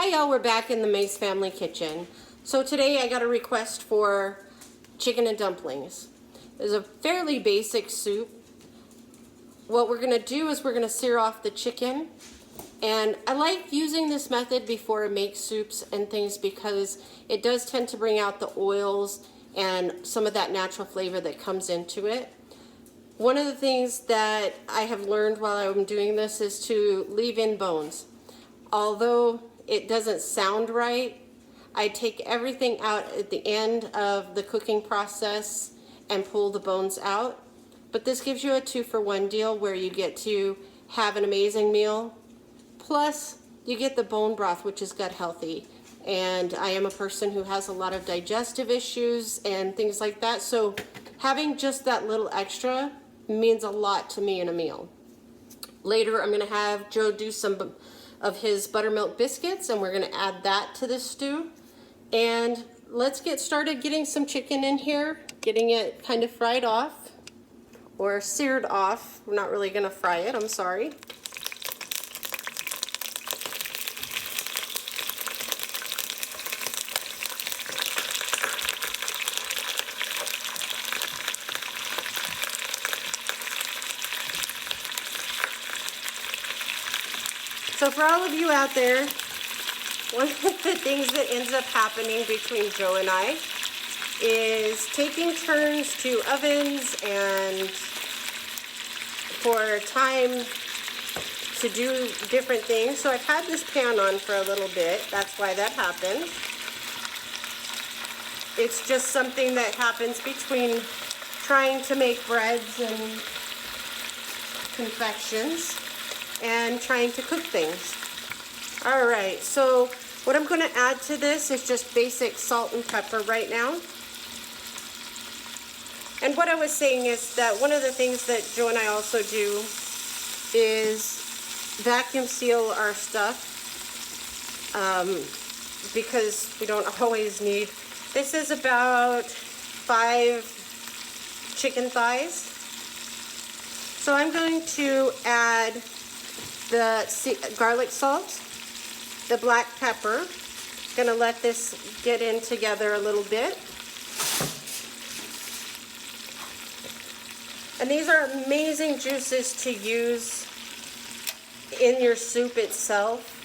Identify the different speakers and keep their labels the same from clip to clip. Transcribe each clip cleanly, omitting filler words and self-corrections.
Speaker 1: Hi y'all, we're back in the Mace family kitchen. So today I got a request for chicken and dumplings. It's a fairly basic soup. What we're going to do is we're going to sear off the chicken. And I like using this method before I make soups and things because it does tend to bring out the oils and some of that natural flavor that comes into it. One of the things that I have learned while I'm doing this is to leave in bones. Although it doesn't sound right, I take everything out at the end of the cooking process and pull the bones out. But this gives you a 2-for-1 deal where you get to have an amazing meal. Plus, you get the bone broth, which is gut healthy. And I am a person who has a lot of digestive issues and things like that. So having just that little extra means a lot to me in a meal. Later, I'm going to have Joe do some of his buttermilk biscuits, and we're going to add that to this stew. And let's get started getting some chicken in here, getting it kind of fried off or seared off. We're not really going to fry it, I'm sorry. So for all of you out there, one of the things that ends up happening between Joe and I is taking turns to ovens and for time to do different things. So I've had this pan on for a little bit. That's why that happened. It's just something that happens between trying to make breads and confections and trying to cook things. All right, so what I'm going to add to this is just basic salt and pepper right now. And what I was saying is that one of the things that Joe and I also do is vacuum seal our stuff because we don't always need. This is about 5 chicken thighs. So I'm going to add the garlic salt, the black pepper. Gonna let this get in together a little bit. And these are amazing juices to use in your soup itself.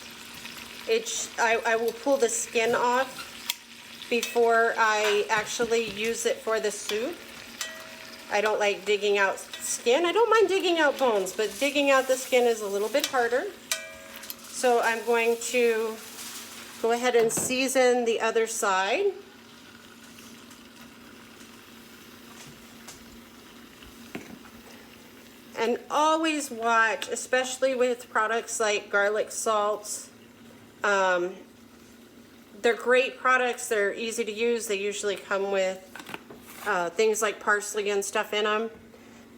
Speaker 1: I will pull the skin off before I actually use it for the soup. I don't like digging out skin. I don't mind digging out bones, but digging out the skin is a little bit harder. So I'm going to go ahead and season the other side. And always watch, especially with products like garlic salts. They're great products. They're easy to use. They usually come with things like parsley and stuff in them.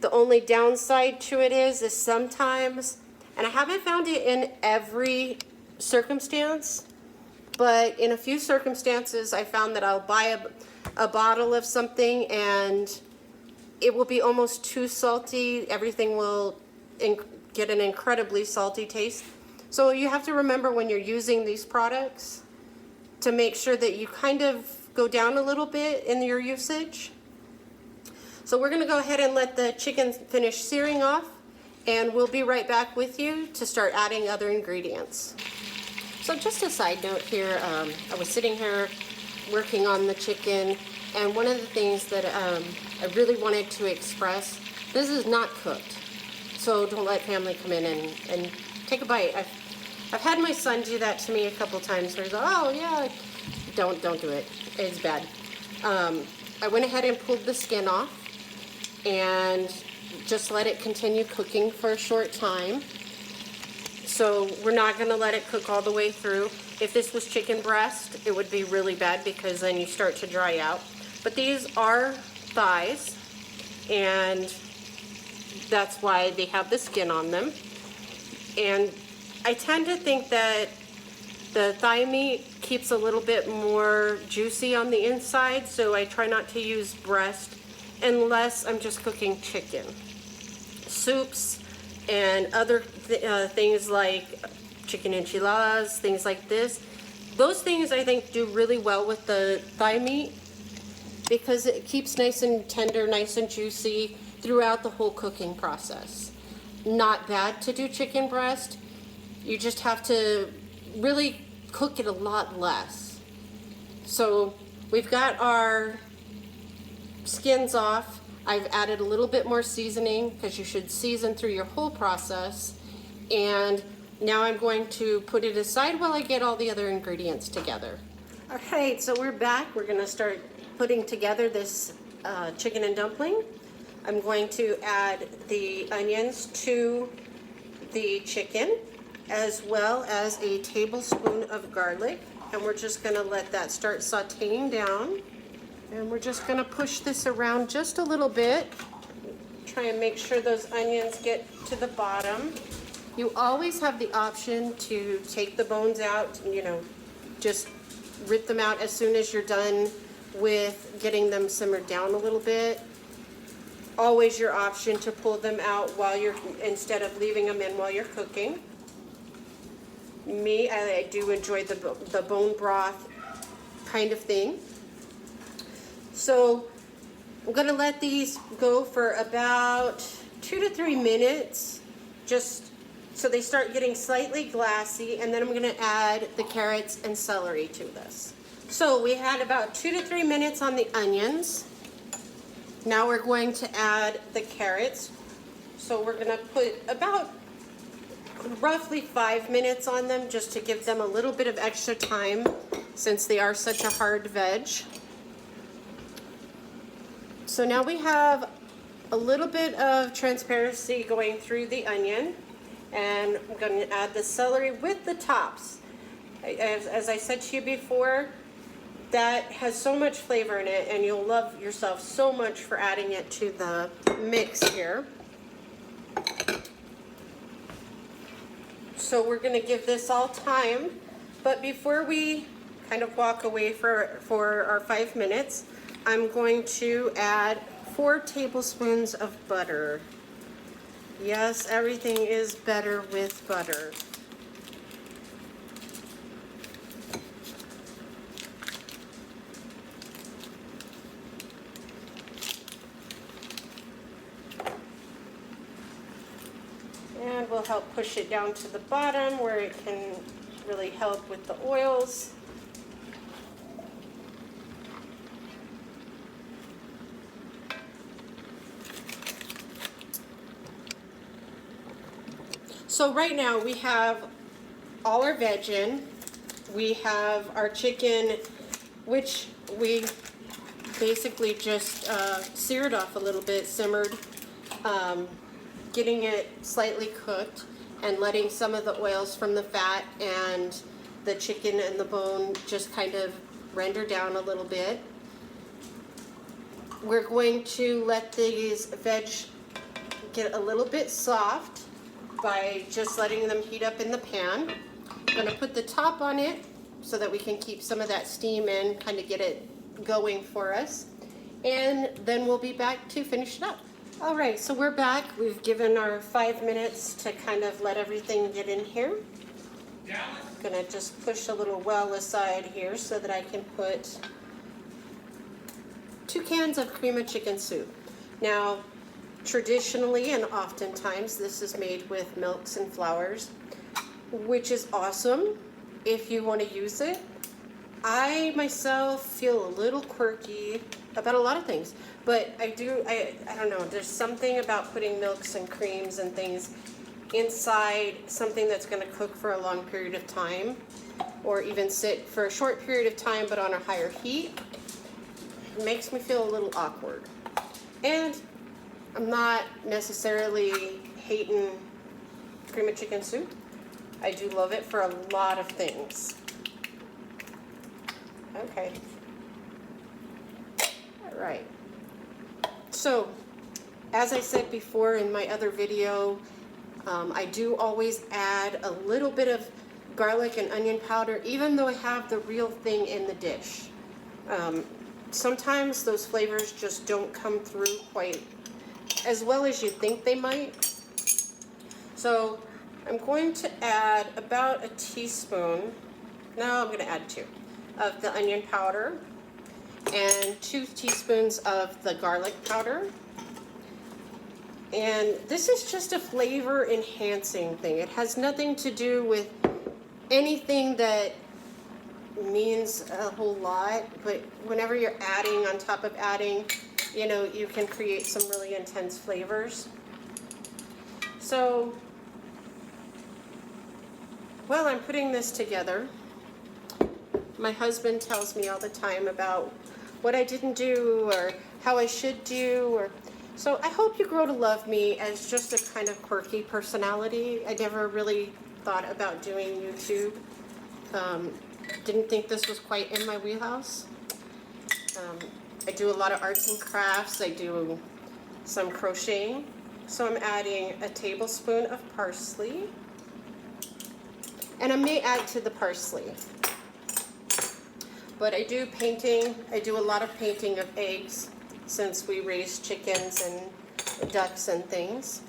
Speaker 1: The only downside to it is sometimes, and I haven't found it in every circumstance, but in a few circumstances I found that I'll buy a bottle of something and it will be almost too salty. Everything will get an incredibly salty taste. So you have to remember when you're using these products to make sure that you kind of go down a little bit in your usage. So we're going to go ahead and let the chicken finish searing off, and we'll be right back with you to start adding other ingredients. So just a side note here, I was sitting here working on the chicken, and one of the things that I really wanted to express, this is not cooked, so don't let family come in and take a bite. I've had my son do that to me a couple times where he's like, oh yeah, don't do it, it's bad. I went ahead and pulled the skin off and just let it continue cooking for a short time. So we're not going to let it cook all the way through. If this was chicken breast, it would be really bad because then you start to dry out. But these are thighs, and that's why they have the skin on them. And I tend to think that the thigh meat keeps a little bit more juicy on the inside, so I try not to use breast unless I'm just cooking chicken. Soups and other things like chicken enchiladas, things like this, those things I think do really well with the thigh meat because it keeps nice and tender, nice and juicy throughout the whole cooking process. Not bad to do chicken breast. You just have to really cook it a lot less. So we've got our skins off. I've added a little bit more seasoning because you should season through your whole process. And now I'm going to put it aside while I get all the other ingredients together. All right, so we're back. We're gonna start putting together this chicken and dumpling. I'm going to add the onions to the chicken, as well as a tablespoon of garlic. And we're just gonna let that start sauteing down. And we're just gonna push this around just a little bit. Try and make sure those onions get to the bottom. You always have the option to take the bones out, you know, just rip them out as soon as you're done with getting them simmered down a little bit. Always your option to pull them out while you're, instead of leaving them in while you're cooking. Me, I do enjoy the bone broth kind of thing. So I'm gonna let these go for about 2 to 3 minutes, just so they start getting slightly glassy, and then I'm gonna add the carrots and celery to this. So we had about 2 to 3 minutes on the onions. Now we're going to add the carrots. So we're gonna put about roughly 5 minutes on them just to give them a little bit of extra time since they are such a hard veg. So now we have a little bit of transparency going through the onion, and I'm going to add the celery with the tops. As I said to you before, that has so much flavor in it, and you'll love yourself so much for adding it to the mix here. So we're going to give this all time, but before we kind of walk away for our 5 minutes, I'm going to add 4 tablespoons of butter. Yes, everything is better with butter. And we'll help push it down to the bottom where it can really help with the oils. So right now we have all our veg in. We have our chicken, which we basically just seared off a little bit, simmered, getting it slightly cooked and letting some of the oils from the fat and the chicken and the bone just kind of render down a little bit. We're going to let these veg get a little bit soft by just letting them heat up in the pan. I'm going to put the top on it so that we can keep some of that steam in, kind of get it going for us. And then we'll be back to finish it up. All right, so we're back. We've given our 5 minutes to kind of let everything get in here. I'm going to just push a little well aside here so that I can put 2 cans of cream of chicken soup. Now, traditionally and oftentimes this is made with milks and flours, which is awesome if you want to use it. I myself feel a little quirky about a lot of things, but I don't know, there's something about putting milks and creams and things inside something that's going to cook for a long period of time, or even sit for a short period of time but on a higher heat. It makes me feel a little awkward. And I'm not necessarily hating cream of chicken soup. I do love it for a lot of things. Okay. All right. So, as I said before in my other video, I do always add a little bit of garlic and onion powder, even though I have the real thing in the dish. Sometimes those flavors just don't come through quite as well as you think they might. So I'm going to add about a teaspoon no, I'm going to add 2 of the onion powder and 2 teaspoons of the garlic powder. And this is just a flavor enhancing thing. It has nothing to do with anything that means a whole lot, but whenever you're adding on top of adding, you know, you can create some really intense flavors. So while I'm putting this together, my husband tells me all the time about what I didn't do or how I should do, or so I hope you grow to love me as just a kind of quirky personality. I never really thought about doing YouTube. Didn't think this was quite in my wheelhouse. I do a lot of arts and crafts. I do some crocheting. So I'm adding a tablespoon of parsley. And I may add to the parsley. But I do painting. I do a lot of painting of eggs since we raise chickens and ducks and things.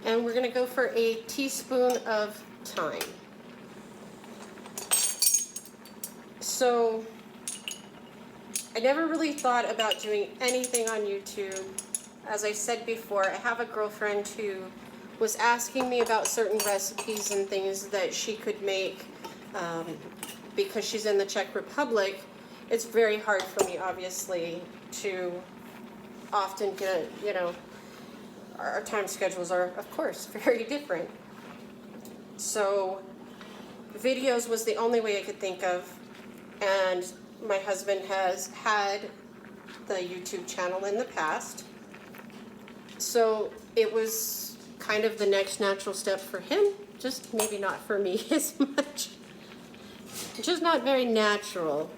Speaker 1: And we're going to go for a teaspoon of thyme. So I never really thought about doing anything on YouTube. As I said before, I have a girlfriend who was asking me about certain recipes and things that she could make because she's in the Czech Republic. It's very hard for me, obviously, to often get, you know, our time schedules are, of course, very different. So videos was the only way I could think of. And my husband has had the YouTube channel in the past. So it was kind of the next natural step for him, just maybe not for me as much. Just not very natural.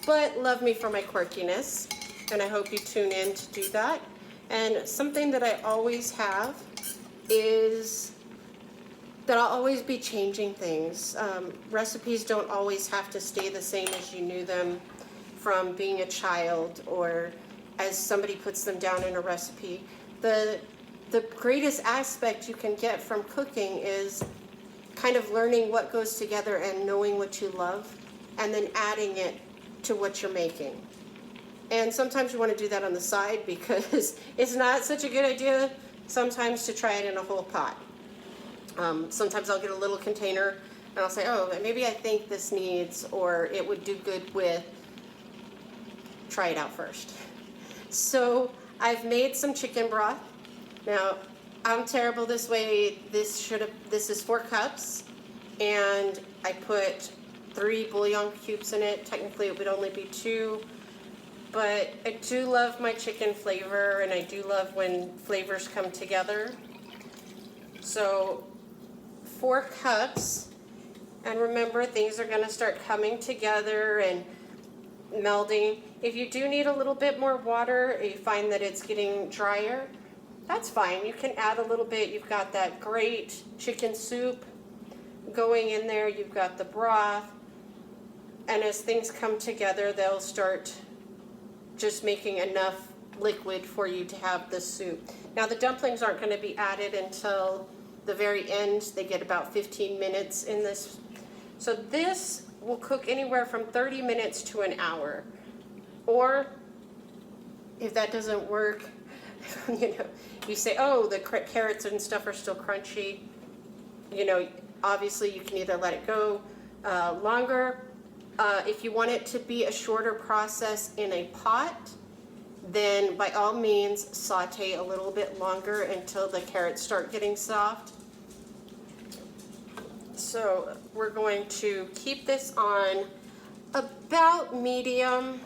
Speaker 1: But love me for my quirkiness, and I hope you tune in to do that. And something that I always have is that I'll always be changing things. Recipes don't always have to stay the same as you knew them from being a child or as somebody puts them down in a recipe. The greatest aspect you can get from cooking is kind of learning what goes together and knowing what you love and then adding it to what you're making. And sometimes you want to do that on the side because it's not such a good idea sometimes to try it in a whole pot. Sometimes I'll get a little container and I'll say, oh, maybe I think this needs, or it would do good with, try it out first. So I've made some chicken broth. Now, I'm terrible this way. This is 4 cups, and I put 3 bouillon cubes in it. Technically, it would only be 2, but I do love my chicken flavor, and I do love when flavors come together. So 4 cups, and remember, things are going to start coming together and melding. If you do need a little bit more water, or you find that it's getting drier, that's fine. You can add a little bit. You've got that great chicken soup going in there. You've got the broth, and as things come together, they'll start just making enough liquid for you to have the soup. Now, the dumplings aren't going to be added until the very end. They get about 15 minutes in this. So this will cook anywhere from 30 minutes to an hour. Or if that doesn't work, you know, you say, oh, the carrots and stuff are still crunchy. You know, obviously you can either let it go longer. If you want it to be a shorter process in a pot, then by all means saute a little bit longer until the carrots start getting soft. So we're going to keep this on about medium.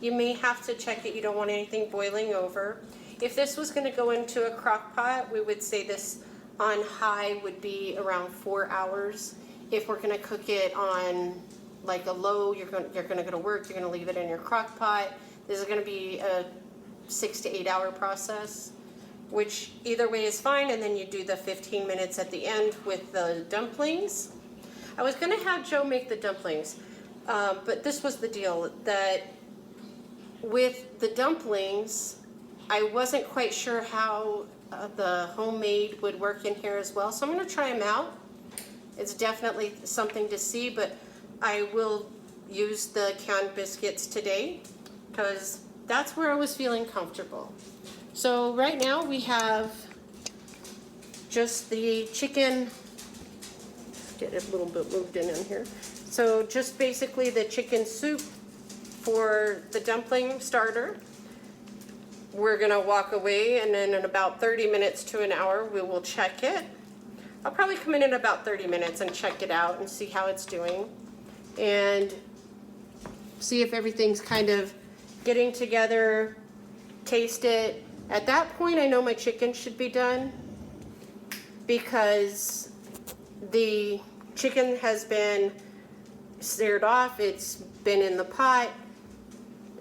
Speaker 1: You may have to check it. You don't want anything boiling over. If this was going to go into a crock pot, we would say this on high would be around 4 hours. If we're going to cook it on like a low, you're going to go to work, you're going to leave it in your crock pot. This is going to be a 6 to 8 hour process, which either way is fine. And then you do the 15 minutes at the end with the dumplings. I was going to have Joe make the dumplings, but this was the deal, that with the dumplings, I wasn't quite sure how the homemade would work in here as well. So I'm going to try them out It's definitely something to see, but I will use the canned biscuits today because that's where I was feeling comfortable. So right now we have just the chicken. Let's get it a little bit moved in here. So just basically the chicken soup for the dumpling starter. We're gonna walk away, and then in about 30 minutes to an hour we will check it. I'll probably come in about 30 minutes and check it out and see how it's doing and see if everything's kind of getting together, taste it. At that point I know my chicken should be done because the chicken has been seared off, it's been in the pot.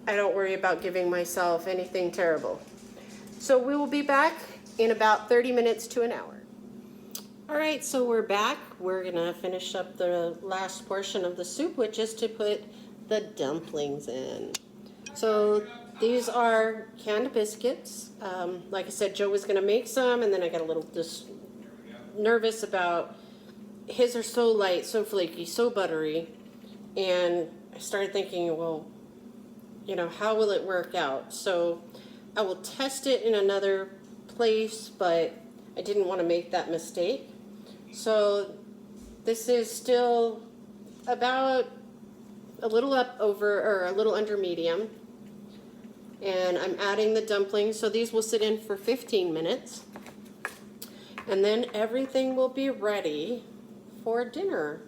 Speaker 1: I don't worry about giving myself anything terrible. So we will be back in about 30 minutes to an hour. All right, so we're back. We're gonna finish up the last portion of the soup, which is to put the dumplings in. So these are canned biscuits. Like I said, Joe was gonna make some, and then I got a little nervous about his are so light, so flaky, so buttery, and I started thinking, well, you know, how will it work out? So I will test it in another place, but I didn't want to make that mistake. So this is still about a little up over, or a little under medium. And I'm adding the dumplings. So these will sit in for 15 minutes. And then everything will be ready for dinner.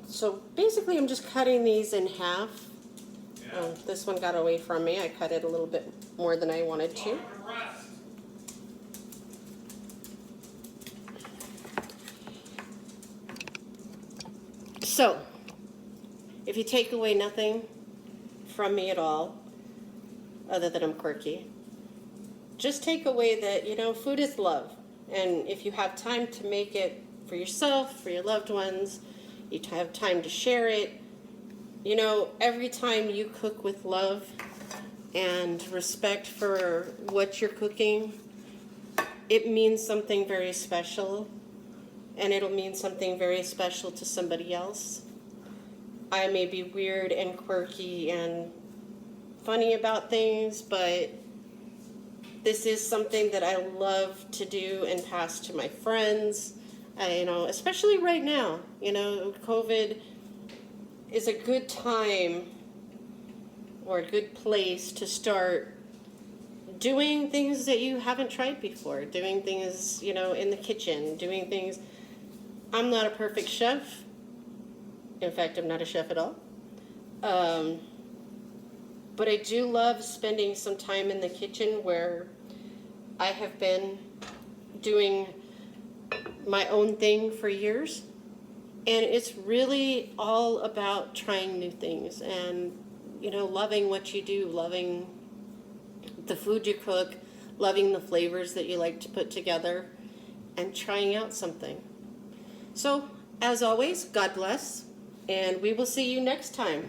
Speaker 1: So basically I'm just cutting these in half. This one got away from me. I cut it a little bit more than I wanted to. So, if you take away nothing from me at all, other than I'm quirky, just take away that, you know, food is love. And if you have time to make it for yourself, for your loved ones, you have time to share it. You know, every time you cook with love and respect for what you're cooking, it means something very special, and it'll mean something very special to somebody else. I may be weird and quirky and funny about things, but this is something that I love to do and pass to my friends. You know, especially right now, you know, COVID is a good time or a good place to start doing things that you haven't tried before, doing things, you know, in the kitchen, doing things. I'm not a perfect chef. In fact, I'm not a chef at all. But I do love spending some time in the kitchen where I have been doing my own thing for years. And it's really all about trying new things and, you know, loving what you do, loving the food you cook, loving the flavors that you like to put together, and trying out something. So, as always, God bless, and we will see you next time.